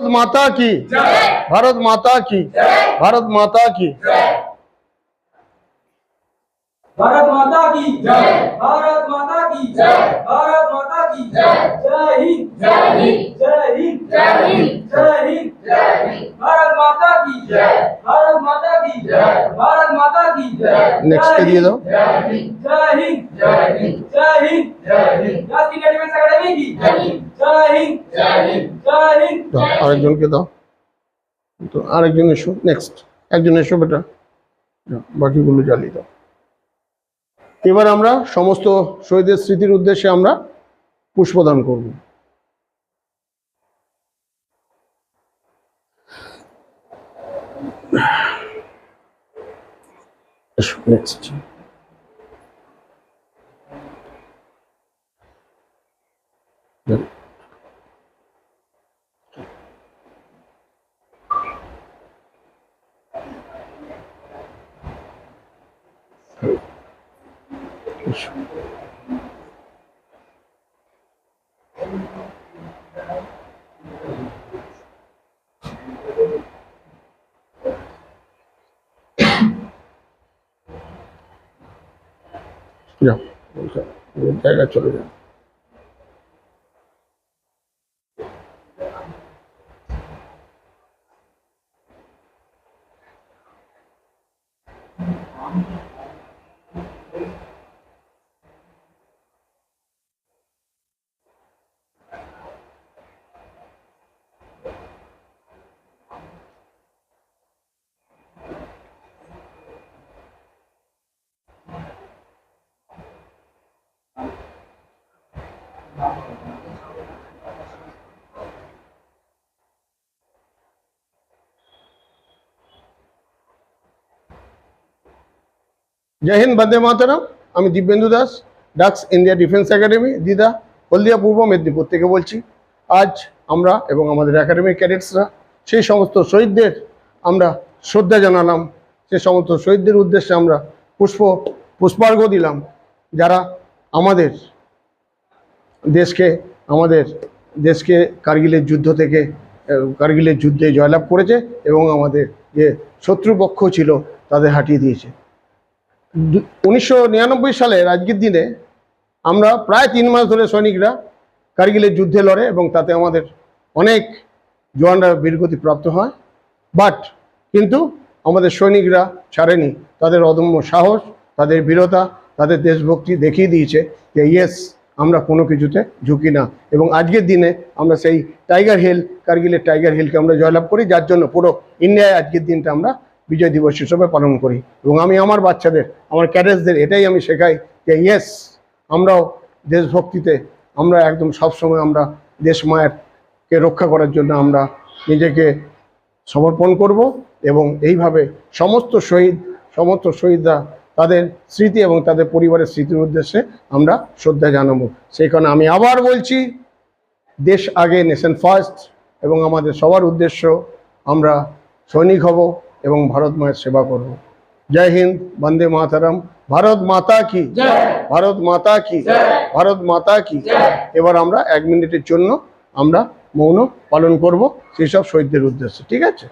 माता की भारत माता की भारत माता की भारत माता की जय। भारत माता की जय। भारत माता की जय। जय हिंद जय हिंद जय हिंद जय हिंद जय हिंद जय हिंद। भारत माता की जय। भारत माता की जय। भारत माता की जय। नेक्स्ट पे दिए दो। जय हिंद जय हिंद जय हिंद जय हिंद जय हिंद। राष्ट्रीय डिफेंस एकेडमी की जय हिंद जय हिंद जय हिंद जय हिंद। আরেকজনকে দাও তো আরেকজন এসো নেক্সট একজন এসো বেটা বাকিগুলো জ্বালিয়ে দাও এবার আমরা সমস্ত শহীদের স্মৃতির উদ্দেশ্যে আমরা পুষ্পদান করব এসো নেক্সট যাও জায়গা চলে যাও जय हिंद वंदे मातरम আমি Dibyendu Das ducks India defence academy দিদা হলদিয়া পূর্ব মেদিনীপুর থেকে বলছি আজ আমরা এবং আমাদের একাডেমির ক্যাডেটসরা সেই সমস্ত শহীদদের আমরা শ্রদ্ধা জানালাম সেই সমস্ত শহীদদের উদ্দেশ্যে আমরা পুষ্পার্ঘ্য দিলাম যারা আমাদের দেশকে কার্গিলের যুদ্ধে জয়লাভ করেছে এবং আমাদের যে শত্রুপক্ষ ছিল তাদের হাঁটিয়ে দিয়েছে 1999 সালের আজকের দিনে আমরা প্রায় 3 মাস ধরে সৈনিকরা কার্গিলের যুদ্ধে লড়ে এবং তাতে আমাদের অনেক জওয়ানরা বীরগতি প্রাপ্ত হয় বাট কিন্তু আমাদের সৈনিকরা ছাড়েনি তাদের অদম্য সাহস তাদের বীরতা তাদের দেশভক্তি দেখিয়ে দিয়েছে যে ইয়েস আমরা কোনো কিছুতে ঝুঁকি না এবং আজকের দিনে আমরা সেই কার্গিলের টাইগার হিলকে আমরা জয়লাভ করি যার জন্য পুরো ইন্ডিয়ায় আজকের দিনটা আমরা বিজয় দিবস হিসেবে পালন করি এবং আমি আমার বাচ্চাদের আমার ক্যাডেটসদের এটাই আমি শেখাই যে ইয়েস আমরাও দেশভক্তিতে আমরা একদম সবসময় আমরা দেশ মায়েরকে রক্ষা করার জন্য আমরা নিজেকে সমর্পণ করব এবং এইভাবে সমস্ত শহীদরা তাদের স্মৃতি এবং তাদের পরিবারের স্মৃতির উদ্দেশ্যে আমরা শ্রদ্ধা জানাবো সেই কারণে আমি আবার বলছি দেশ আগে নেশন ফার্স্ট এবং আমাদের সবার উদ্দেশ্য আমরা সৈনিক হব এবং ভারত মায়ের সেবা করব জয় হিন্দ বন্দে মাতরম ভারত মাতা কি ভারত মাতা কি ভারত মাতা কি এবার আমরা 1 মিনিটের জন্য আমরা মৌন পালন করব সেই সব শহীদদের উদ্দেশ্যে ঠিক আছে